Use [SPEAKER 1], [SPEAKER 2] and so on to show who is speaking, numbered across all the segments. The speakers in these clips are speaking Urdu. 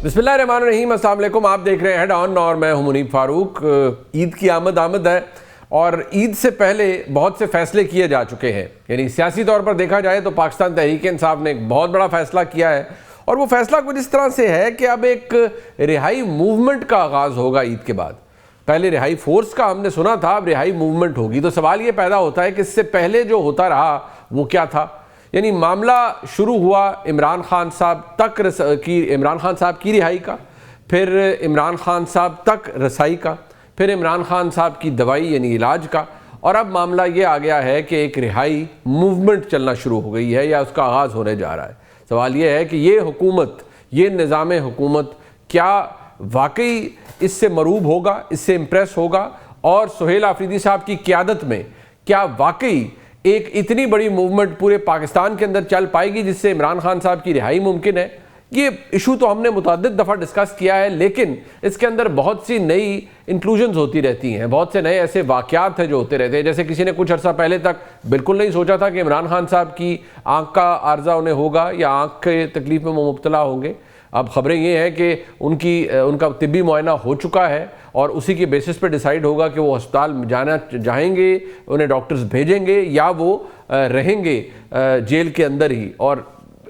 [SPEAKER 1] بسم اللہ الرحمن الرحیم، السلام علیکم. آپ دیکھ رہے ہیں ہیڈ آن اور میں ہوں منیب فاروق. عید کی آمد ہے اور عید سے پہلے بہت سے فیصلے کیے جا چکے ہیں. یعنی سیاسی طور پر دیکھا جائے تو پاکستان تحریک انصاف نے ایک بہت بڑا فیصلہ کیا ہے اور وہ فیصلہ کچھ اس طرح سے ہے کہ اب ایک رہائی موومنٹ کا آغاز ہوگا عید کے بعد. پہلے رہائی فورس کا ہم نے سنا تھا، اب رہائی موومنٹ ہوگی. تو سوال یہ پیدا ہوتا ہے کہ اس سے پہلے جو ہوتا رہا وہ کیا تھا. یعنی معاملہ شروع ہوا عمران خان صاحب کی رہائی کا، پھر عمران خان صاحب تک رسائی کا، پھر عمران خان صاحب کی دوائی یعنی علاج کا، اور اب معاملہ یہ آ گیا ہے کہ ایک رہائی موومنٹ چلنا شروع ہو گئی ہے یا اس کا آغاز ہونے جا رہا ہے. سوال یہ ہے کہ یہ حکومت، یہ نظام حکومت کیا واقعی اس سے مروب ہوگا، اس سے امپریس ہوگا، اور سہیل آفریدی صاحب کی قیادت میں کیا واقعی ایک اتنی بڑی موومنٹ پورے پاکستان کے اندر چل پائے گی جس سے عمران خان صاحب کی رہائی ممکن ہے. یہ ایشو تو ہم نے متعدد دفعہ ڈسکس کیا ہے، لیکن اس کے اندر بہت سی نئی انکلوژنز ہوتی رہتی ہیں، بہت سے نئے ایسے واقعات ہیں جو ہوتے رہتے ہیں. جیسے کسی نے کچھ عرصہ پہلے تک بالکل نہیں سوچا تھا کہ عمران خان صاحب کی آنکھ کا عارضہ انہیں ہوگا یا آنکھ کے تکلیف میں وہ مبتلا ہوں گے. اب خبریں یہ ہیں کہ ان کا طبی معائنہ ہو چکا ہے اور اسی کے بیسس پہ ڈیسائیڈ ہوگا کہ وہ ہسپتال جائیں گے، انہیں ڈاکٹرز بھیجیں گے یا وہ رہیں گے جیل کے اندر ہی اور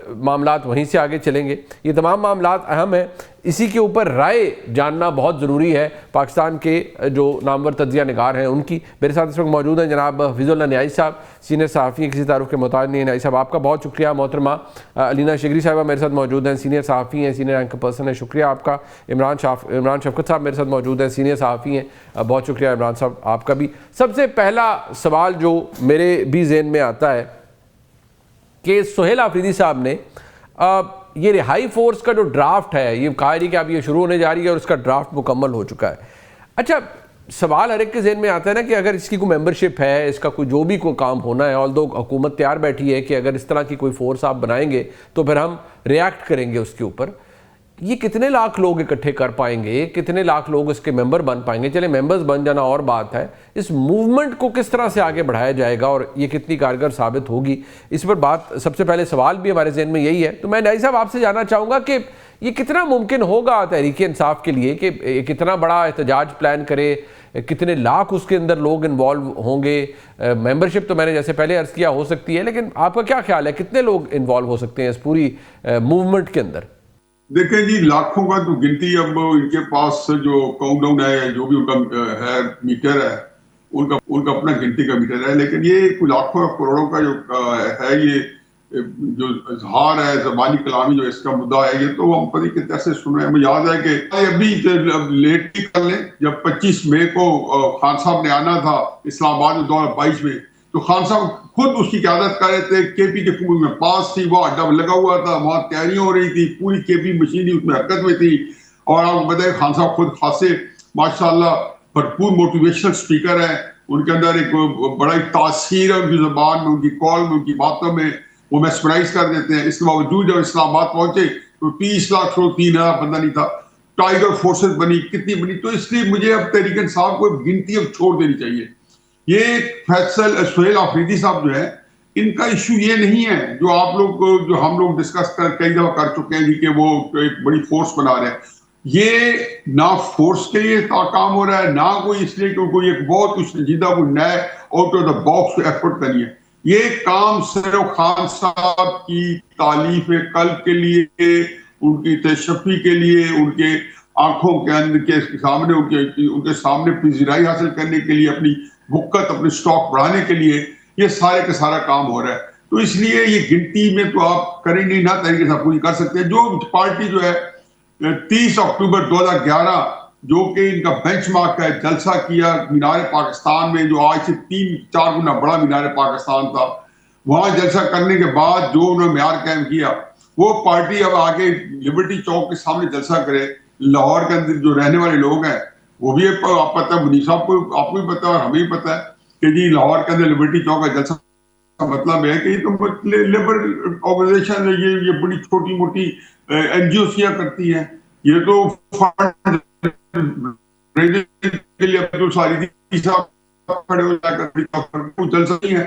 [SPEAKER 1] معاملات وہیں سے آگے چلیں گے. یہ تمام معاملات اہم ہیں، اسی کے اوپر رائے جاننا بہت ضروری ہے پاکستان کے جو نامور تجزیہ نگار ہیں ان کی. میرے ساتھ اس وقت موجود ہیں جناب حفیظ اللہ نیازی صاحب، سینئر صحافی ہیں، کسی تعارف کے محتاج نہیں ہیں. نیازی صاحب آپ کا بہت شکریہ. محترمہ علینا شگری صاحبہ میرے ساتھ موجود ہیں، سینئر صحافی ہیں، سینئر اینکر پرسن ہیں، شکریہ آپ کا. عمران شفقت صاحب میرے ساتھ موجود ہیں، سینئر صحافی ہیں، بہت شکریہ عمران صاحب آپ کا بھی. سب سے پہلا سوال جو میرے بھی ذہن میں آتا ہے کہ سہیل آفریدی صاحب نے یہ رہائی فورس کا جو ڈرافٹ ہے، یہ کہا رہی کہ اب یہ شروع ہونے جا رہی ہے اور اس کا ڈرافٹ مکمل ہو چکا ہے. اچھا، سوال ہر ایک کے ذہن میں آتا ہے نا کہ اگر اس کی کوئی ممبرشپ ہے، اس کا کوئی جو بھی کوئی کام ہونا ہے، آلدو حکومت تیار بیٹھی ہے کہ اگر اس طرح کی کوئی فورس آپ بنائیں گے تو پھر ہم ریاکٹ کریں گے اس کے اوپر. یہ کتنے لاکھ لوگ اکٹھے کر پائیں گے، کتنے لاکھ لوگ اس کے ممبر بن پائیں گے؟ چلے ممبرز بن جانا اور بات ہے، اس موومنٹ کو کس طرح سے آگے بڑھایا جائے گا اور یہ کتنی کارگر ثابت ہوگی، اس پر بات سب سے پہلے سوال بھی ہمارے ذہن میں یہی ہے. تو میں نیازی صاحب آپ سے جاننا چاہوں گا کہ یہ کتنا ممکن ہوگا تحریک انصاف کے لیے کہ کتنا بڑا احتجاج پلان کرے، کتنے لاکھ اس کے اندر لوگ انوالو ہوں گے؟ ممبرشپ تو میں نے جیسے پہلے عرض کیا ہو سکتی ہے، لیکن آپ کا کیا خیال ہے کتنے لوگ انوالو ہو سکتے ہیں اس پوری موومنٹ کے اندر؟
[SPEAKER 2] دیکھیں جی، لاکھوں کا تو گنتی اب ان کے پاس جو کاؤنٹ ڈاؤن ہے، جو بھی ان کا ہے میٹر ہے، ان کا اپنا گنتی کا میٹر ہے، لیکن یہ لاکھوں کروڑوں کا جو ہے، یہ جو اظہار ہے زبانی کلامی جو اس کا مدعا ہے، یہ تو ہم پتہ نہیں کتنے سے سن رہے ہیں. مجھے یاد ہے کہ ابھی لیٹ ہی کر لیں، جب 25 مئی کو خان صاحب نے آنا تھا اسلام آباد میں 2022 میں، تو خان صاحب خود اس کی قیادت کر رہے تھے. کے پی کے فوج میں پاس تھی، وہ اڈا لگا ہوا تھا، وہاں تیاریاں ہو رہی تھی، پوری کے پی مشینری اس میں حرکت میں تھی. اور آپ کو بتائیں خان صاحب خود خاصے ماشاءاللہ بھرپور موٹیویشنل اسپیکر ہیں. ان کے اندر ایک بڑا تاثیر ہے ان کی زبان میں، ان کی کال میں، ان کی باتوں میں، وہ میسمرائز کر دیتے ہیں. اس کے باوجود جب اسلام آباد پہنچے تو 30 لاکھ 3,000 بندہ نہیں تھا. ٹائیگر فورسز بنی، کتنی بنی. تو اس لیے مجھے اب تحریک انصاف کو گنتی اب چھوڑ دینی چاہیے. یہ فیصل سہیل آفریدی صاحب جو ہے، ان کا ایشو یہ نہیں ہے جو آپ لوگ جو ہم لوگ ڈسکس کئی دفعہ کر چکے ہیں کہ وہ ایک بڑی فورس بنا رہے ہیں. یہ نہ فورس کے لیے کام ہو رہا ہے، نہ کوئی اس لیے کہ کوئی ایک بہت کچھ سنجیدہ کوئی نئے out of the box effort کرنی ہے. یہ کام صرف خان صاحب کی تالیف قلب کے لیے، ان کی تشفی کے لیے، ان کے آنکھوں کے اندر کے سامنے ان کے سامنے پذیرائی حاصل کرنے کے لیے، اپنی بھکت، اپنی سٹاک بڑھانے کے لیے یہ سارے کا سارا کام ہو رہا ہے. تو اس لیے یہ گنتی میں تو آپ کریں نہیں، نہ طریقے سے پوری کر سکتے. جو پارٹی جو ہے 30 اکتوبر 2011 جو کہ ان کا بینچ مارک ہے، جلسہ کیا مینار پاکستان میں، جو آج سے 3-4 گنا بڑا مینار پاکستان تھا، وہاں جلسہ کرنے کے بعد جو انہوں نے معیار قائم کیا، وہ پارٹی اب آگے لبرٹی چوک کے سامنے جلسہ کرے. لاہور کے اندر جو رہنے والے لوگ ہیں وہ بھی آپ پتہ ہے، منیب صاحب کو آپ کو بھی پتہ ہے اور ہمیں بھی پتہ ہے کہ جی لاہور کے اندر لبرٹی چوک کا جلسہ کا مطلب ہے کہ یہ تو لیبر آرگنائزیشن ہے، یہ بڑی چھوٹی موٹی این جی او کیا کرتی ہے. یہ تو فنڈ کے لیے عبدالصاری صاحب کھڑے ہو جا کر جلسہ نہیں ہے.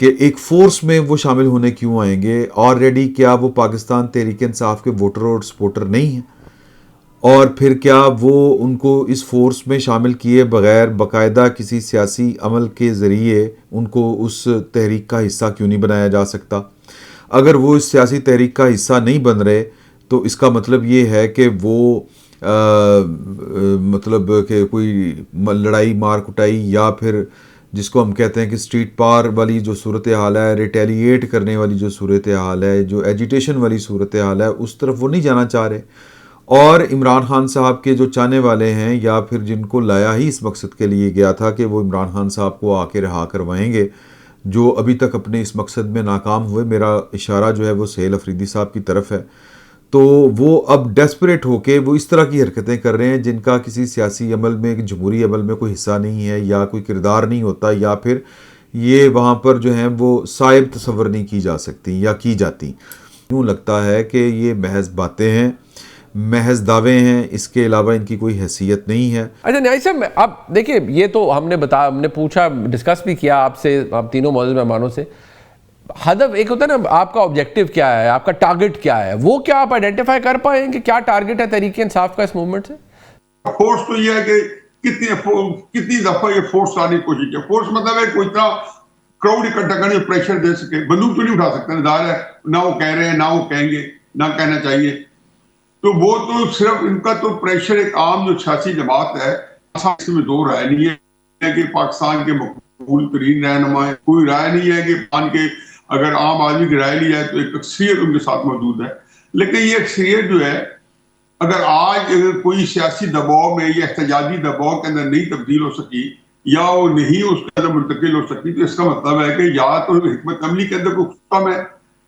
[SPEAKER 3] کہ ایک فورس میں وہ شامل ہونے کیوں آئیں گے؟ آلریڈی کیا وہ پاکستان تحریک انصاف کے ووٹر اور سپورٹر نہیں ہیں؟ اور پھر کیا وہ ان کو اس فورس میں شامل کیے بغیر باقاعدہ کسی سیاسی عمل کے ذریعے ان کو اس تحریک کا حصہ کیوں نہیں بنایا جا سکتا؟ اگر وہ اس سیاسی تحریک کا حصہ نہیں بن رہے تو اس کا مطلب یہ ہے کہ وہ مطلب کہ کوئی لڑائی مار کٹائی یا پھر جس کو ہم کہتے ہیں کہ اسٹریٹ پار والی جو صورتحال ہے، ریٹیلیٹ کرنے والی جو صورتحال ہے، جو ایجیٹیشن والی صورتحال ہے، اس طرف وہ نہیں جانا چاہ رہے۔ اور عمران خان صاحب کے جو چاہنے والے ہیں یا پھر جن کو لایا ہی اس مقصد کے لیے گیا تھا کہ وہ عمران خان صاحب کو آ کے رہا کروائیں گے، جو ابھی تک اپنے اس مقصد میں ناکام ہوئے، میرا اشارہ جو ہے وہ سہیل افریدی صاحب کی طرف ہے، تو وہ اب ڈیسپریٹ ہو کے وہ اس طرح کی حرکتیں کر رہے ہیں جن کا کسی سیاسی عمل میں، جمہوری عمل میں کوئی حصہ نہیں ہے یا کوئی کردار نہیں ہوتا، یا پھر یہ وہاں پر جو ہیں وہ صائب تصور نہیں کی جا سکتی یا کی جاتی۔ یوں لگتا ہے کہ یہ محض باتیں ہیں، محض دعوے ہیں، اس کے علاوہ ان کی کوئی حیثیت نہیں ہے۔
[SPEAKER 1] اچھا نیازی صاحب، اب دیکھیں یہ تو ہم نے پوچھا، ڈسکس بھی کیا آپ سے، آپ تینوں معزز مہمانوں سے، ہدف ایک ہوتا ہے نا، آپ کا آبجیکٹیو کیا ہے، آپ کا ٹارگٹ کیا ہے، وہ کیا آپ آئیڈینٹیفائی کر پائیں کہ کیا ٹارگٹ ہے تحریک انصاف کا اس موومنٹ سے؟
[SPEAKER 2] فورس تو یہ ہے کہ کتنی دفعہ یہ فورس لانے کی کوشش کی۔ فورس مطلب ہے کوئی اتنا کراؤڈ اکٹھا کرنے پریشر دے سکے، بندوق تو نہیں اٹھا سکتے، ظاہر ہے نہ وہ کہہ رہے ہیں نہ وہ کہیں گے، نہ کہنا چاہیے، تو وہ تو صرف ان کا تو پریشر ایک عام جو سیاسی جماعت ہے، اس میں دو رائے نہیں ہے کہ پاکستان کے مقبول ترین رہنما ہے، کوئی رائے نہیں ہے کہ پاکستان کے اگر عام آدمی کی رائے لی جائے تو ایک اکثریت ان کے ساتھ موجود ہے، لیکن یہ اکثریت جو ہے اگر آج کوئی سیاسی دباؤ میں یا احتجاجی دباؤ کے اندر نہیں تبدیل ہو سکی یا وہ نہیں اس کے اندر منتقل ہو سکتی، تو اس کا مطلب ہے کہ یا تو حکمت عملی کے اندر کوئی کم ہے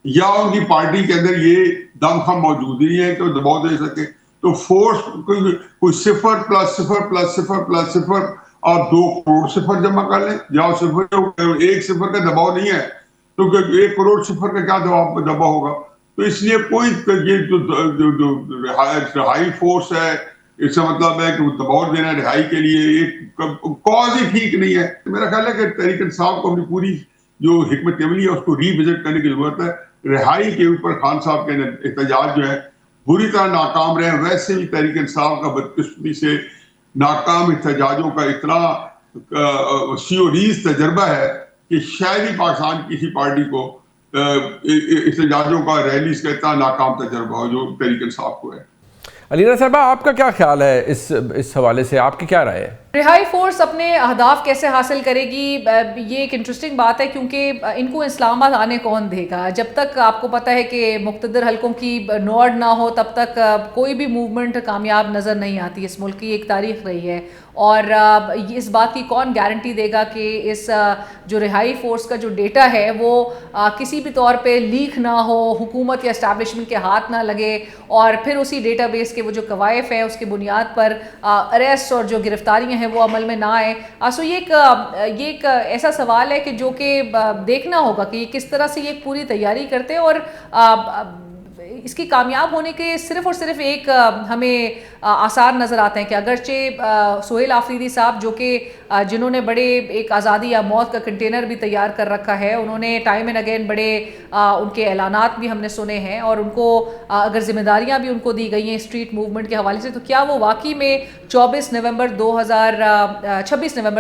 [SPEAKER 2] یا ان کی پارٹی کے اندر یہ دم خم موجود نہیں ہے کہ وہ دباؤ دے سکے۔ تو فورس کوئی 0+0+0+0 آپ 2 کروڑ صفر جمع کر لیں، یا ایک صفر کا دباؤ نہیں ہے تو 1 کروڑ صفر کا کیا دباؤ ہوگا؟ تو اس لیے کوئی یہ جو رہائی فورس ہے، اس کا مطلب ہے کہ وہ دباؤ دینا رہائی کے لیے ایک کاز ہی ٹھیک نہیں ہے۔ میرا خیال ہے کہ تحریک انصاف کو اپنی پوری جو حکمت عملی ہے اس کو ری وزٹ کرنے کی ضرورت ہے۔ رہائی کے اوپر خان صاحب کے احتجاج جو ہے بری طرح ناکام رہے، ویسے بھی تحریک انصاف کا بدقسمتی سے ناکام احتجاجوں کا اتنا وسیع و ریز تجربہ ہے کہ شاید ہی پاکستان کی کسی پارٹی کو احتجاجوں کا، ریلیز کا اتنا ناکام تجربہ ہو جو تحریک انصاف کو ہے۔
[SPEAKER 1] علینا صاحبہ، آپ کا کیا خیال ہے اس حوالے سے، آپ کی کیا رائے ہے؟
[SPEAKER 4] رہائی فورس اپنے اہداف کیسے حاصل کرے گی، یہ ایک انٹرسٹنگ بات ہے، کیونکہ ان کو اسلام آباد آنے کون دے گا؟ جب تک آپ کو پتہ ہے کہ مقتدر حلقوں کی نوڈ نہ ہو تب تک کوئی بھی موومنٹ کامیاب نظر نہیں آتی۔ اس ملک کی ایک تاریخ رہی ہے، اور اس بات کی کون گارنٹی دے گا کہ اس جو رہائی فورس کا جو ڈیٹا ہے وہ کسی بھی طور پہ لیک نہ ہو، حکومت یا اسٹیبلشمنٹ کے ہاتھ نہ لگے، اور پھر اسی ڈیٹا بیس کے وہ جو قوائف ہیں اس کی بنیاد پر اریسٹ اور جو گرفتاریاں ہیں وہ عمل میں نہ آئے۔ سو یہ ایک ایسا سوال ہے کہ جو کہ دیکھنا ہوگا کہ یہ کس طرح سے یہ پوری تیاری کرتے ہیں، اور اس کی کامیاب ہونے کے صرف اور صرف ایک ہمیں آثار نظر آتے ہیں کہ اگرچہ سہیل آفریدی صاحب جو کہ جنہوں نے بڑے ایک آزادی یا موت کا کنٹینر بھی تیار کر رکھا ہے، انہوں نے ٹائم اینڈ اگین بڑے ان کے اعلانات بھی ہم نے سنے ہیں، اور ان کو اگر ذمہ داریاں بھی ان کو دی گئی ہیں اسٹریٹ موومنٹ کے حوالے سے، تو کیا وہ واقعی میں 26 نومبر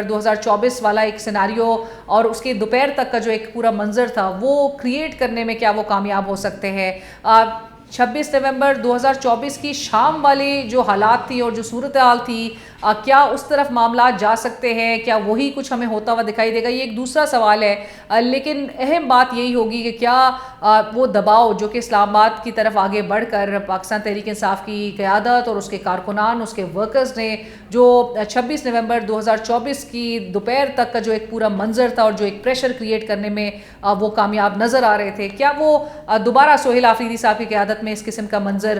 [SPEAKER 4] 2024 والا ایک سیناریو اور اس کے دوپہر تک کا جو ایک پورا منظر تھا وہ کریٹ کرنے میں کیا وہ کامیاب ہو سکتے ہیں؟ 26 نومبر 2024 کی شام والی جو حالات تھی اور جو صورتحال تھی، کیا اس طرف معاملات جا سکتے ہیں؟ کیا وہی کچھ ہمیں ہوتا ہوا دکھائی دے گا؟ یہ ایک دوسرا سوال ہے، لیکن اہم بات یہی ہوگی کہ کیا وہ دباؤ جو کہ اسلام آباد کی طرف آگے بڑھ کر پاکستان تحریک انصاف کی قیادت اور اس کے کارکنان، اس کے ورکرز نے جو 26 نومبر 2024 کی دوپہر تک کا جو ایک پورا منظر تھا اور جو ایک پریشر کریٹ کرنے میں وہ کامیاب نظر آ رہے تھے، کیا وہ دوبارہ سہیل آفریدی صاحب کی قیادت میں اس قسم کا منظر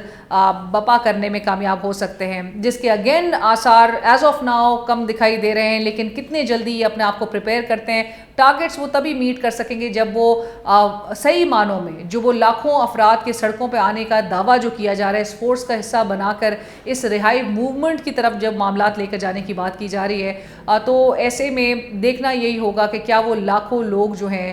[SPEAKER 4] بپا کرنے میں کامیاب ہو سکتے ہیں؟ جس کے اگین آثار ایز آف ناؤ کم دکھائی دے رہے ہیں، لیکن کتنے جلدی اپنے آپ کو پریپیئر کرتے ہیں۔ ٹارگٹس وہ تبھی میٹ کر سکیں گے جب وہ صحیح معنوں میں جو وہ لاکھوں افراد کے سڑکوں پہ آنے کا دعویٰ جو کیا جا رہا ہے، اس فورس کا حصہ بنا کر اس رہائی موومنٹ کی طرف جب معاملات لے کر جانے کی بات کی جا رہی ہے، تو ایسے میں دیکھنا یہی ہوگا کہ کیا وہ لاکھوں لوگ جو ہیں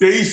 [SPEAKER 2] 23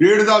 [SPEAKER 2] 1,500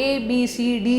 [SPEAKER 4] ABCD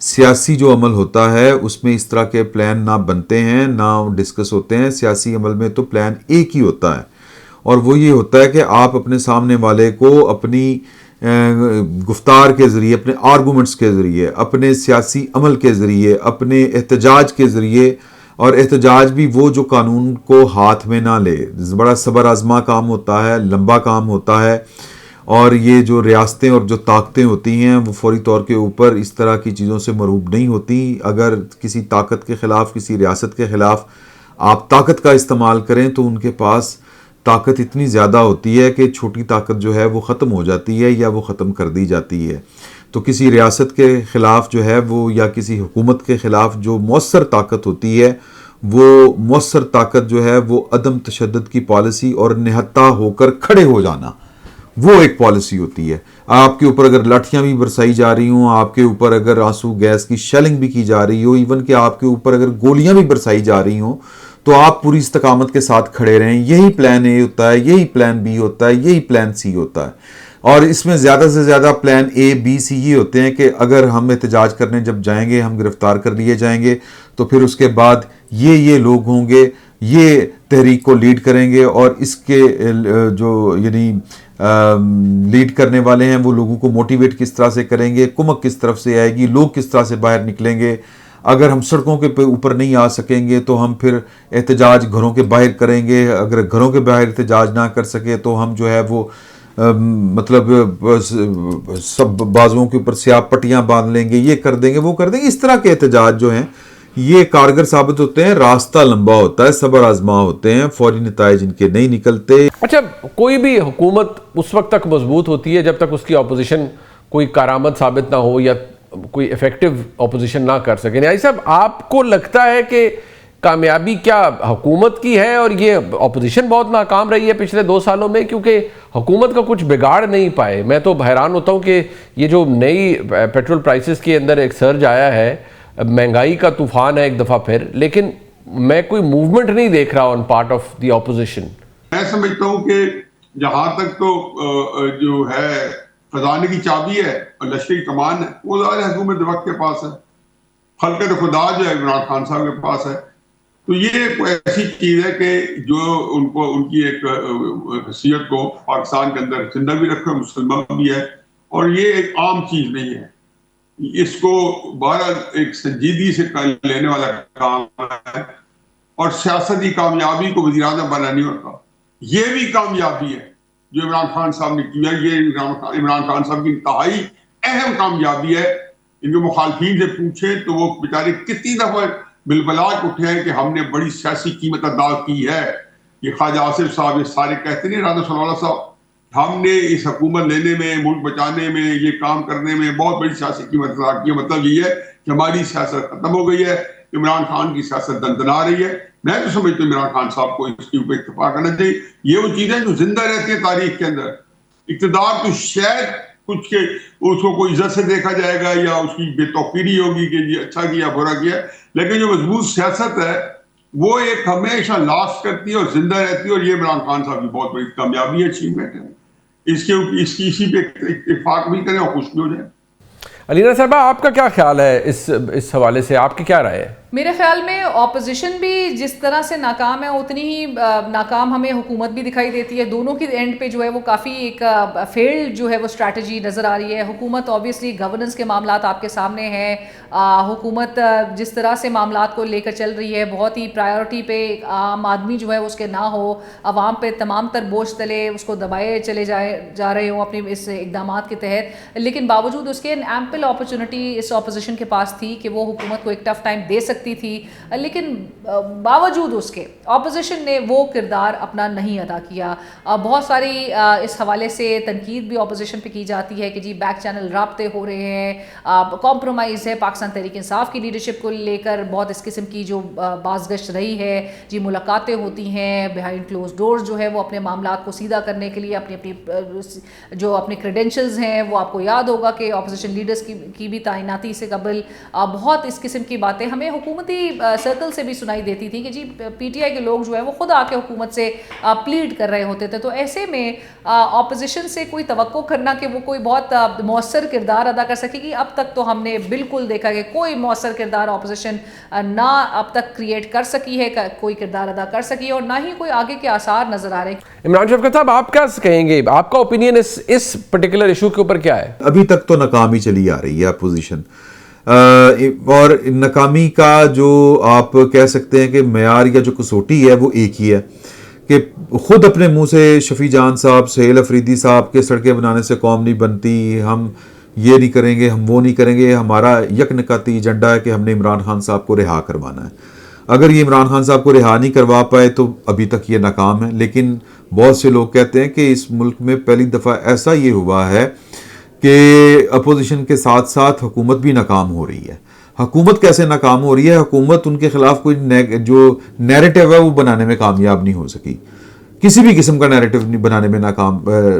[SPEAKER 3] سیاسی جو عمل ہوتا ہے اس میں اس طرح کے پلان نہ بنتے ہیں نہ ڈسکس ہوتے ہیں. سیاسی عمل میں تو پلان ایک ہی ہوتا ہے, اور وہ یہ ہوتا ہے کہ آپ اپنے سامنے والے کو اپنی گفتار کے ذریعے, اپنے آرگومنٹس کے ذریعے, اپنے سیاسی عمل کے ذریعے, اپنے احتجاج کے ذریعے, اور احتجاج بھی وہ جو قانون کو ہاتھ میں نہ لے. بڑا صبر آزما کام ہوتا ہے, لمبا کام ہوتا ہے, اور یہ جو ریاستیں اور جو طاقتیں ہوتی ہیں وہ فوری طور کے اوپر اس طرح کی چیزوں سے مرعوب نہیں ہوتی. اگر کسی طاقت کے خلاف, کسی ریاست کے خلاف آپ طاقت کا استعمال کریں تو ان کے پاس طاقت اتنی زیادہ ہوتی ہے کہ چھوٹی طاقت جو ہے وہ ختم ہو جاتی ہے یا وہ ختم کر دی جاتی ہے. تو کسی ریاست کے خلاف جو ہے وہ, یا کسی حکومت کے خلاف جو مؤثر طاقت ہوتی ہے, وہ مؤثر طاقت جو ہے وہ عدم تشدد کی پالیسی اور نہتہ ہو کر کھڑے ہو جانا, وہ ایک پالیسی ہوتی ہے. آپ کے اوپر اگر لاٹھیاں بھی برسائی جا رہی ہوں, آپ کے اوپر اگر آنسو گیس کی شیلنگ بھی کی جا رہی ہو, ایون کہ آپ کے اوپر اگر گولیاں بھی برسائی جا رہی ہوں, تو آپ پوری استقامت کے ساتھ کھڑے رہیں. یہی پلان اے ہوتا ہے, یہی پلان بی ہوتا ہے, یہی پلان سی ہوتا ہے. اور اس میں زیادہ سے زیادہ پلان اے بی سی یہ ہوتے ہیں کہ اگر ہم احتجاج کرنے جب جائیں گے, ہم گرفتار کر لیے جائیں گے, تو پھر اس کے بعد یہ لوگ ہوں گے, یہ تحریک کو لیڈ کریں گے, اور اس کے جو یعنی لیڈ کرنے والے ہیں وہ لوگوں کو موٹیویٹ کس طرح سے کریں گے, کمک کس طرف سے آئے گی, لوگ کس طرح سے باہر نکلیں گے. اگر ہم سڑکوں کے اوپر نہیں آ سکیں گے تو ہم پھر احتجاج گھروں کے باہر کریں گے. اگر گھروں کے باہر احتجاج نہ کر سکے تو ہم جو ہے وہ مطلب سب بازوؤں کے اوپر سیاہ پٹیاں باندھ لیں گے, یہ کر دیں گے, وہ کر دیں گے. اس طرح کے احتجاج جو ہیں یہ کارگر ثابت ہوتے ہیں. راستہ لمبا ہوتا ہے, صبر آزما ہوتے ہیں, فوری نتائج ان کے نہیں نکلتے.
[SPEAKER 1] اچھا, کوئی بھی حکومت اس وقت تک مضبوط ہوتی ہے جب تک اس کی اپوزیشن کوئی کارآمد ثابت نہ ہو یا کوئی ایفیکٹو اپوزیشن نہ کر سکے. نیازی صاحب, آپ کو لگتا ہے کہ کامیابی کیا حکومت کی ہے اور یہ اپوزیشن بہت ناکام رہی ہے پچھلے 2 سالوں میں, کیونکہ حکومت کا کچھ بگاڑ نہیں پائے؟ میں تو حیران ہوتا ہوں کہ یہ جو نئی پیٹرول پرائسز کے اندر ایک سرج آیا ہے, مہنگائی کا طوفان ہے ایک دفعہ پھر, لیکن میں کوئی موومنٹ نہیں دیکھ رہا on part of the opposition.
[SPEAKER 2] میں سمجھتا ہوں کہ جہاں تک تو جو ہے خزانے کی چابی ہے اور لشکری کمان ہے, وہ ظاہر حکومت وقت کے پاس ہے. خلقت خدا جو ہے عمران خان صاحب کے پاس ہے. تو یہ ایک ایسی چیز ہے کہ جو ان کی ایک حیثیت کو پاکستان کے اندر زندہ بھی رکھے, مسلمان بھی ہے, اور یہ ایک عام چیز نہیں ہے. اس کو بہرحال ایک سنجیدگی سے لینے والا کام ہے, اور سیاستی کامیابی کو وزیر اعظم بنانی ہوتا. یہ بھی کامیابی ہے جو عمران خان صاحب نے کیا. یہ عمران خان صاحب کی انتہائی اہم کامیابی ہے. ان کے مخالفین سے پوچھیں تو وہ بیچارے کتنی دفعہ بلبلاٹ اٹھے ہیں کہ ہم نے بڑی سیاسی قیمت ادا کی ہے. یہ خواجہ آصف صاحب, یہ سارے کہتے نہیں, رانا صلی اللہ صاحب, ہم نے اس حکومت لینے میں, ملک بچانے میں, یہ کام کرنے میں بہت بڑی سیاسی قیمت ادا کی ہے. مطلب یہ ہے کہ ہماری سیاست ختم ہو گئی ہے, عمران خان کی سیاست دندنا رہی ہے. میں تو سمجھتا ہوں عمران خان صاحب کو اس کے اوپر اتفاق کرنا چاہیے. یہ وہ چیزیں جو زندہ رہتی ہیں تاریخ کے اندر. اقتدار تو شاید کچھ کے اس کو کوئی عزت سے دیکھا جائے گا یا اس کی بے توقیری ہوگی کہ جی اچھا کیا برا کیا, لیکن جو مضبوط سیاست ہے وہ ایک ہمیشہ لاسٹ کرتی ہے اور زندہ رہتی ہے. اور یہ عمران خان صاحب کی بہت بڑی کامیابی ہے, اچیومنٹ ہے. اسی پہ اتفاق بھی کریں اور خوش بھی ہو جائیں.
[SPEAKER 1] علینا صاحبہ, آپ کا کیا خیال ہے اس حوالے سے, آپ کی کیا رائے ہے؟
[SPEAKER 4] میرے خیال میں اپوزیشن بھی جس طرح سے ناکام ہے اتنی ہی ناکام ہمیں حکومت بھی دکھائی دیتی ہے. دونوں کی اینڈ پہ جو ہے وہ کافی ایک فیلڈ جو ہے وہ اسٹریٹجی نظر آ رہی ہے. حکومت اوبیسلی گورننس کے معاملات آپ کے سامنے ہیں. حکومت جس طرح سے معاملات کو لے کر چل رہی ہے, بہت ہی پرائیورٹی پہ عام آدمی جو ہے اس کے نہ ہو, عوام پہ تمام تر بوجھ تلے اس کو دبائے چلے جا رہے ہوں اپنے اس اقدامات کے تحت. لیکن باوجود اس کے ایمپل اپرچونٹی اس اپوزیشن کے پاس تھی کہ وہ حکومت کو ایک ٹف ٹائم دے سکتی تھی, لیکن باوجود اس کے اپوزیشن نے وہ کردار اپنا نہیں ادا کیا. بہت ساری اس حوالے سے تنقید بھی اپوزیشن پہ کی جاتی ہے کہ جی بیک چینل رابطے ہو رہے ہیں, کمپرومائز ہے پاکستان تحریک انصاف کی لیڈرشپ کو لے کر, بہت اس قسم کی جو بازگشت رہی ہے, جی ملاقاتیں ہوتی ہیں بیہائنڈ کلوز ڈورز جو ہے وہ اپنے معاملات کو سیدھا کرنے کے لیے اپنی جو اپنے کریڈینشلز ہیں وہ آپ کو یاد ہوگا کہ اپوزیشن لیڈرز کی بھی تعیناتی سے قبل بہت اس قسم کی باتیں ہمیں حکومت حکومتی سرکل سے بھی سنائی دیتی تھی کہ جی پی ٹی آئی کے لوگ جو ہے وہ خود آ کے حکومت سے پلیڈ کر رہے ہوتے تھے. تو ایسے میں اپوزیشن سے کوئی توقع کرنا کہ وہ کوئی بہت مؤثر کردار ادا کر سکے گی, اب تک تو ہم نے بالکل دیکھا کہ کوئی مؤثر کردار اپوزیشن نہ اب تک کریٹ کر سکی ہے, کوئی کردار ادا کر سکی ہے, اور نہ ہی کوئی آگے کے آثار نظر آ رہے ہیں.
[SPEAKER 1] عمران شفقت صاحب, آپ کیا کہیں گے, آپ کا اوپینین اس پرٹیکولر ایشو کے اوپر کیا ہے؟
[SPEAKER 3] ابھی تک تو ناکامی چلی آ رہی ہے اپوزیشن, اور ناکامی کا جو آپ کہہ سکتے ہیں کہ معیار یا جو کسوٹی ہے وہ ایک ہی ہے کہ خود اپنے منہ سے شفیع جان صاحب, سہیل افریدی صاحب کے سڑکیں بنانے سے قوم نہیں بنتی, ہم یہ نہیں کریں گے, ہم وہ نہیں کریں گے, ہمارا یک نکاتی ایجنڈا ہے کہ ہم نے عمران خان صاحب کو رہا کروانا ہے. اگر یہ عمران خان صاحب کو رہا نہیں کروا پائے تو ابھی تک یہ ناکام ہے. لیکن بہت سے لوگ کہتے ہیں کہ اس ملک میں پہلی دفعہ ایسا یہ ہوا ہے کہ اپوزیشن کے ساتھ ساتھ حکومت بھی ناکام ہو رہی ہے. حکومت کیسے ناکام ہو رہی ہے؟ حکومت ان کے خلاف کوئی جو نیریٹو ہے وہ بنانے میں کامیاب نہیں ہو سکی, کسی بھی قسم کا نیریٹو بنانے میں ناکام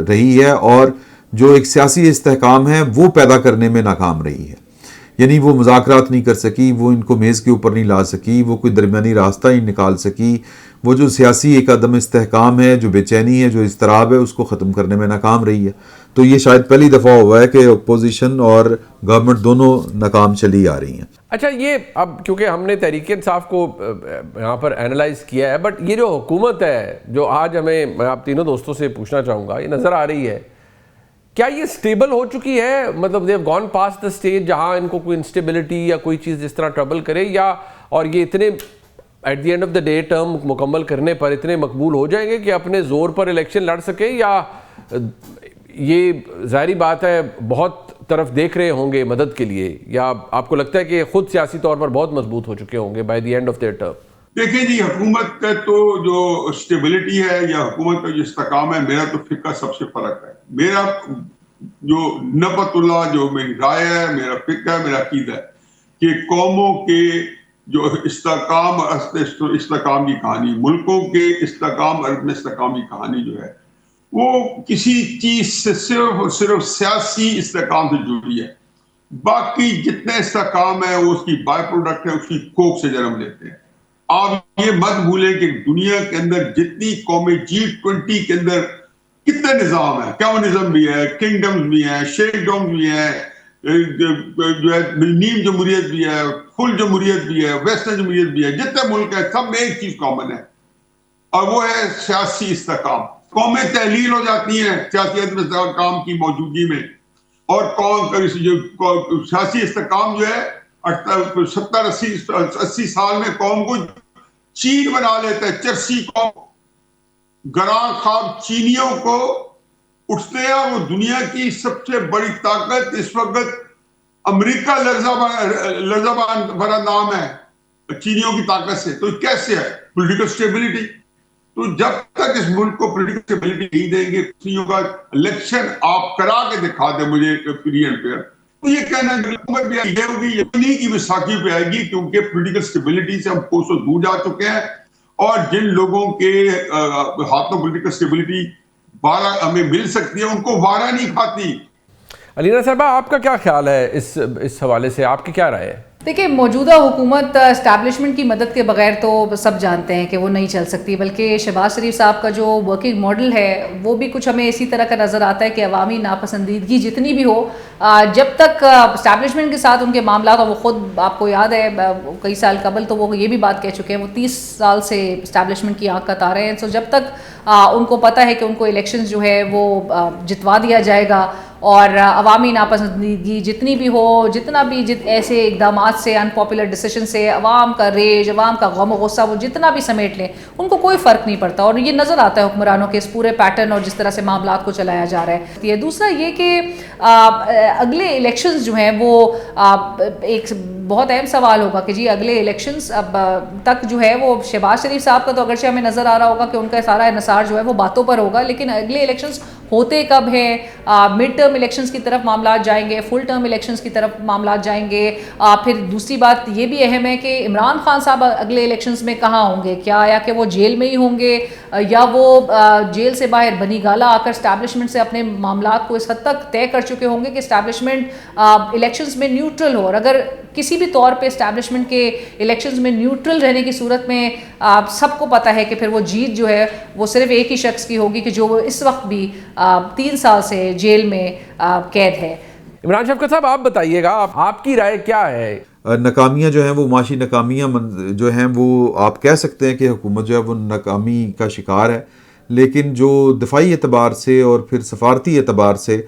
[SPEAKER 3] رہی ہے, اور جو ایک سیاسی استحکام ہے وہ پیدا کرنے میں ناکام رہی ہے. یعنی وہ مذاکرات نہیں کر سکی, وہ ان کو میز کے اوپر نہیں لا سکی, وہ کوئی درمیانی راستہ نہیں نکال سکی. وہ جو سیاسی ایک عدم استحکام ہے, جو بے چینی ہے, جو اضطراب ہے, اس کو ختم کرنے میں ناکام رہی ہے. تو یہ شاید پہلی دفعہ ہوا ہے کہ اپوزیشن اور گورنمنٹ دونوں ناکام چلی آ رہی ہیں.
[SPEAKER 1] اچھا, یہ اب کیونکہ ہم نے تحریک انصاف کو یہاں پر اینالائز کیا ہے, بٹ یہ جو حکومت ہے جو آج ہمیں, میں آپ تینوں دوستوں سے پوچھنا چاہوں گا, یہ نظر آ رہی ہے, کیا یہ سٹیبل ہو چکی ہے؟ مطلب دیو گون پاس دا اسٹیج جہاں ان کو کوئی انسٹیبلٹی یا کوئی چیز جس طرح ٹربل کرے, یا اور یہ اتنے at the end of the day term مکمل کرنے پر اتنے مقبول ہو جائیں گے کہ اپنے زور پر الیکشن لڑ سکیں, یا یہ ظاہری بات ہے بہت طرف دیکھ رہے ہوں گے مدد کے لیے, یا آپ کو لگتا ہے کہ خود سیاسی طور پر بہت مضبوط ہو چکے ہوں گے by the end of their term?
[SPEAKER 2] دیکھیں جی, حکومت کا تو جو اسٹیبلٹی ہے یا حکومت کا جو استحکام ہے, میرا تو فقہ سب سے فرق ہے. میرا جو نبت اللہ, جو میری رائے ہے, میرا فقہ ہے, میرا عقیدہ ہے کہ قوموں کے جو استحکام کی کہانی, ملکوں کے استحکام, عدم استحکام کی کہانی جو ہے وہ کسی چیز سے صرف سیاسی استحکام سے جڑی ہے. باقی جتنے استحکام ہے وہ اس کی بائی پروڈکٹ ہے, اس کی کوک سے جنم لیتے ہیں. آپ یہ مت بھولیں کہ دنیا کے اندر جتنی قومیں G20 کے اندر کتنے نظام ہیں, کمیونزم بھی ہے, کنگڈمز بھی ہیں, شیخڈوم بھی ہیں, جو ہے نیم جمہوریت بھی ہے, فل جمہوریت بھی ہے, ویسٹرن جمہوریت بھی ہے, جتنے ملک ہیں سب میں ایک چیز کامن ہے, اور وہ ہے سیاسی استحکام. قومیں تحلیل ہو جاتی ہیں سیاسی استحکام کی موجودگی میں, اور سیاسی استحکام جو ہے 70-80 سال میں قوم کو چین بنا لیتا ہے, چرسی قوم. گراں خواب چینیوں کو اٹھتے ہیں, وہ دنیا کی سب سے بڑی طاقت اس وقت امریکہ لرزہ بھرا نام ہے چینیوں کی طاقت سے. تو کیسے ہے پولیٹیکل سٹیبلٹی؟ تو جب تک اس ملک کو پولیٹیکل سٹیبلٹی نہیں دیں گے, چینیوں کا الیکشن آپ کرا کے دکھا دیں مجھے فری اینڈ فیئر, تو یہ کہنا کہ حکومت بھی آئی ہوگی, یہ انہیں کی وساخی پہ آئے گی, کیونکہ پولیٹیکل سٹیبلٹی سے ہم کوسوں دور جا چکے ہیں. اور جن لوگوں کے ہاتھوں پولیٹیکل سٹیبلٹی وارہ ہمیں مل سکتی ہے, ان کو وارہ نہیں کھاتی.
[SPEAKER 1] علینا صاحبہ, آپ کا کیا خیال ہے اس حوالے سے, آپ کی کیا رائے ہے؟
[SPEAKER 4] دیکھیں, موجودہ حکومت اسٹیبلشمنٹ کی مدد کے بغیر تو سب جانتے ہیں کہ وہ نہیں چل سکتی, بلکہ شہباز شریف صاحب کا جو ورکنگ ماڈل ہے وہ بھی کچھ ہمیں اسی طرح کا نظر آتا ہے کہ عوامی ناپسندیدگی جتنی بھی ہو, جب تک اسٹیبلشمنٹ کے ساتھ ان کے معاملات ہوں, وہ خود آپ کو یاد ہے کئی سال قبل تو وہ یہ بھی بات کہہ چکے ہیں, وہ 30 سال سے اسٹیبلشمنٹ کی آنکھ کتا رہے ہیں. سو جب تک ان کو پتہ ہے کہ ان کو الیکشنز جو ہے وہ جتوا دیا جائے گا, اور عوامی ناپسندیدگی جتنی بھی ہو, جتنا بھی ایسے اقدامات سے, ان پاپولر ڈیسیشن سے عوام کا ریج, عوام کا غم و غصہ وہ جتنا بھی سمیٹ لیں, ان کو کوئی فرق نہیں پڑتا. اور یہ نظر آتا ہے حکمرانوں کے اس پورے پیٹرن اور جس طرح سے معاملات کو چلایا جا رہا ہے. دوسرا یہ کہ اگلے الیکشنز جو ہیں وہ ایک بہت اہم سوال ہوگا کہ جی اگلے الیکشنز اب تک جو ہے وہ شہباز شریف صاحب کا تو اگرچہ ہمیں نظر آ رہا ہوگا کہ ان کا سارا انحصار جو ہے وہ باتوں پر ہوگا, لیکن اگلے الیکشنز ہوتے کب ہیں, مڈ ٹرم الیکشنز کی طرف معاملات جائیں گے, فل ٹرم الیکشنز کی طرف معاملات جائیں گے, پھر دوسری بات یہ بھی اہم ہے کہ عمران خان صاحب اگلے الیکشنز میں کہاں ہوں گے, کیا یا کہ وہ جیل میں ہی ہوں گے یا وہ جیل سے باہر بنی گالا آ کر اسٹیبلشمنٹ سے اپنے معاملات کو اس حد تک طے کر چکے ہوں گے کہ اسٹیبلشمنٹ الیکشنز میں نیوٹرل ہو, اور اگر کسی بھی طور پہ اسٹیبلشمنٹ کے الیکشنز میں نیوٹرل رہنے کی صورت میں سب کو پتہ ہے کہ پھر وہ جیت جو ہے وہ صرف ایک ہی شخص کی ہوگی کہ جو اس وقت بھی 3 سال سے جیل میں قید ہے.
[SPEAKER 1] عمران شفقت صاحب آپ بتائیے گا, آپ کی رائے کیا ہے؟
[SPEAKER 3] ناکامیاں جو ہیں وہ معاشی ناکامیاں جو ہیں وہ آپ کہہ سکتے ہیں کہ حکومت جو ہے وہ ناکامی کا شکار ہے, لیکن جو دفاعی اعتبار سے اور پھر سفارتی اعتبار سے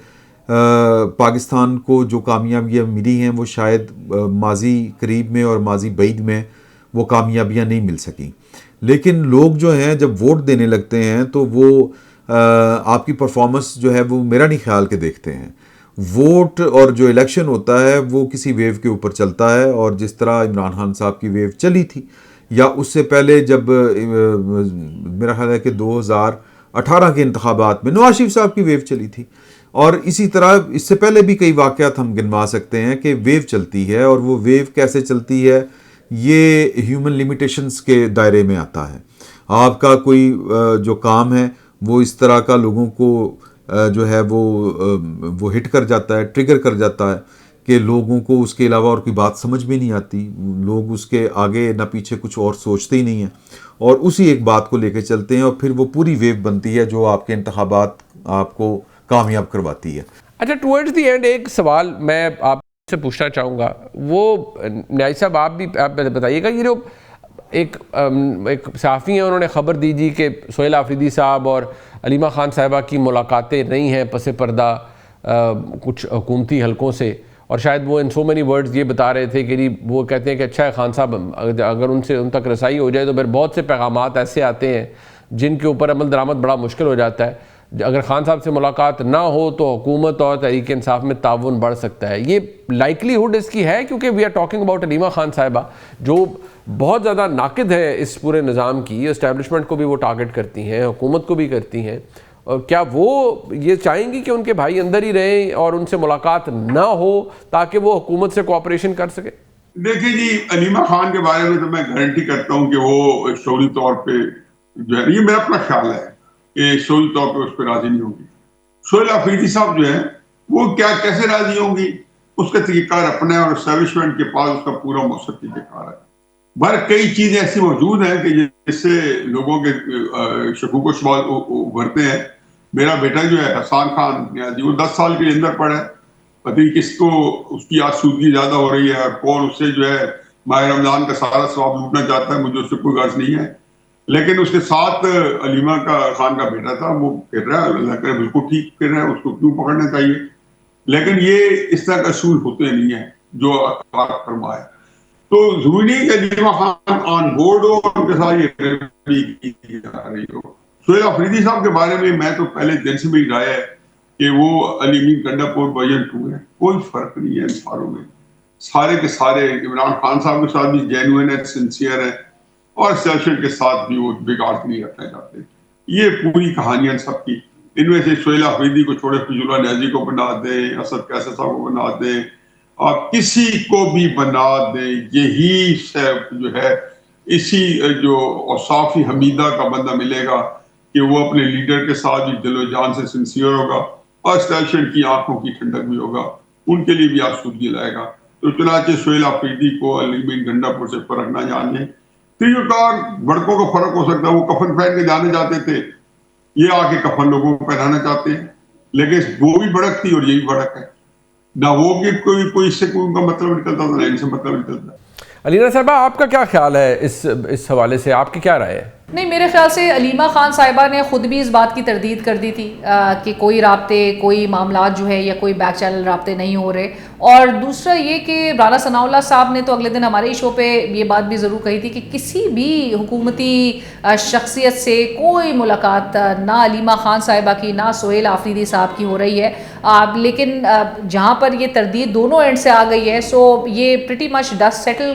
[SPEAKER 3] پاکستان کو جو کامیابیاں ملی ہیں وہ شاید ماضی قریب میں اور ماضی بعید میں وہ کامیابیاں نہیں مل سکیں. لیکن لوگ جو ہیں جب ووٹ دینے لگتے ہیں تو وہ آپ کی پرفارمنس جو ہے وہ میرا نہیں خیال کہ دیکھتے ہیں. ووٹ اور جو الیکشن ہوتا ہے وہ کسی ویو کے اوپر چلتا ہے, اور جس طرح عمران خان صاحب کی ویو چلی تھی, یا اس سے پہلے جب میرا خیال ہے کہ 2018 کے انتخابات میں نواز شریف صاحب کی ویو چلی تھی, اور اسی طرح اس سے پہلے بھی کئی واقعات ہم گنوا سکتے ہیں کہ ویو چلتی ہے, اور وہ ویو کیسے چلتی ہے یہ ہیومن لیمیٹیشنز کے دائرے میں آتا ہے. آپ کا کوئی جو کام ہے وہ اس طرح کا لوگوں کو جو ہے وہ ہٹ کر جاتا ہے, ٹریگر کر جاتا ہے کہ لوگوں کو اس کے علاوہ اور کوئی بات سمجھ میں نہیں آتی, لوگ اس کے آگے نہ پیچھے کچھ اور سوچتے ہی نہیں ہیں, اور اسی ایک بات کو لے کے چلتے ہیں, اور پھر وہ پوری ویو بنتی ہے جو آپ کے انتخابات آپ کو کامیاب کرواتی ہے.
[SPEAKER 1] اچھا, ٹورڈز دی اینڈ ایک سوال میں آپ سے پوچھنا چاہوں گا, وہ نیاز صاحب آپ بتائیے گا, یہ جو ایک صحافی ہیں انہوں نے خبر دی جی کہ سہیل آفریدی صاحب اور علیمہ خان صاحبہ کی ملاقاتیں نہیں ہیں پس پردہ کچھ حکومتی حلقوں سے, اور شاید وہ ان سو مینی ورڈز یہ بتا رہے تھے کہ وہ کہتے ہیں کہ اچھا ہے خان صاحب اگر ان تک رسائی ہو جائے تو پھر بہت سے پیغامات ایسے آتے ہیں جن کے اوپر عمل درآمد بڑا مشکل ہو جاتا ہے, اگر خان صاحب سے ملاقات نہ ہو تو حکومت اور تحریک انصاف میں تعاون بڑھ سکتا ہے. یہ لائکلی ہوڈ اس کی ہے کیونکہ we are talking about Aleema Khan صاحبہ جو بہت زیادہ ناقد ہے اس پورے نظام کی, اسٹیبلشمنٹ کو بھی وہ ٹارگٹ کرتی ہیں, حکومت کو بھی کرتی ہیں, اور کیا وہ یہ چاہیں گی کہ ان کے بھائی اندر ہی رہیں اور ان سے ملاقات نہ ہو تاکہ وہ حکومت سے کوآپریشن کر سکے؟
[SPEAKER 2] دیکھیں جی, علیمہ خان کے بارے میں تو میں گارنٹی کرتا ہوں کہ وہ شعوری طور پہ جو ہے, یہ میرا اپنا خیال ہے کہ شعوری طور پہ اس پہ راضی نہیں ہوگی. سہیل آفریدی صاحب جو ہے وہ کیسے راضی ہوں گی, اس کا طریقہ کار اپنا ہے, اور اسٹیبلشمنٹ کے پاس اس کا پورا مؤثر طریقہ کار ہے. بہر کئی چیزیں ایسی موجود ہیں کہ جس سے لوگوں کے شکوک و شبہات ابھرتے ہیں. میرا بیٹا جو ہے حسان خان وہ 10 سال کے اندر پڑا ہے, پتہ نہیں کس کو اس کی آسودگی زیادہ ہو رہی ہے, کون اس سے جو ہے ماہ رمضان کا سارا ثواب لوٹنا چاہتا ہے, مجھے اس سے کوئی غرض نہیں ہے. لیکن اس کے ساتھ علیمہ خان کا بیٹا تھا, وہ کہہ رہا ہے اللہ کرے بالکل ٹھیک کہہ رہا ہے, اس کو کیوں پکڑنا چاہیے. لیکن یہ اس طرح کا اصول ہوتے نہیں ہیں جو فرمایا. تو ضروری نہیں کہ علیمہ خان آن بورڈ ہو, ان کے ساتھ یہ کی جا رہی ہو. سہیل آفریدی صاحب کے بارے میں تو پہلے دن سے میری رائے ہے کہ وہ علی مین گنڈا پور ورژن 2 ہے, کوئی فرق نہیں ہے ان ساروں میں. سارے کے سارے عمران خان صاحب کے ساتھ بھی جینوئن ہے, سنسیئر ہے, اور اسٹیبلشمنٹ کے ساتھ بھی وہ بگاڑ نہیں رکھنا چاہتے. یہ پوری کہانیاں سب کی, ان میں سے سہیل آفریدی کو چھوڑے فضل اللہ نیازی کو بنا دیں, اسد قیصر صاحب کو بنا دیں, آپ کسی کو بھی بنا دیں, یہی جو ہے اسی جو اوصاف حمیدہ کا بندہ ملے گا کہ وہ اپنے لیڈر کے ساتھ بھی دل و جان سے سنسیئر ہوگا, اور اسٹیبلشمنٹ کی آنکھوں کی ٹھنڈک بھی ہوگا, ان کے لیے بھی آسودگی لائے گا. تو چنانچہ سہیل آفریدی کو علی مین گنڈا پور سے فرق نہ جانیں. طریقہ کار بڑکوں کا فرق ہو سکتا ہے, وہ کفن پہن کے جانے جاتے تھے, یہ آ کے کفن لوگوں کو پہنانا چاہتے ہیں, لیکن وہ بھی بڑک تھی اور یہی بڑک ہے. نہ وہ کہ کوئی اس سے کوئی ان کا مطلب نکلتا تھا, نہ ان سے مطلب نکلتا ہے.
[SPEAKER 1] علینا صاحبہ آپ کا کیا خیال ہے اس حوالے سے, آپ کی کیا رائے ہے؟
[SPEAKER 4] نہیں, میرے خیال سے علیمہ خان صاحبہ نے خود بھی اس بات کی تردید کر دی تھی کہ کوئی رابطے, کوئی معاملات جو ہے یا کوئی بیک چینل رابطے نہیں ہو رہے. اور دوسرا یہ کہ رانا ثناء اللہ صاحب نے تو اگلے دن ہمارے ہی شو پہ یہ بات بھی ضرور کہی تھی کہ کسی بھی حکومتی شخصیت سے کوئی ملاقات نہ علیمہ خان صاحبہ کی نہ سہیل آفریدی صاحب کی ہو رہی ہے. لیکن جہاں پر یہ تردید دونوں اینڈ سے آ گئی ہے, سو یہ پریٹی مچ ڈسٹ سیٹل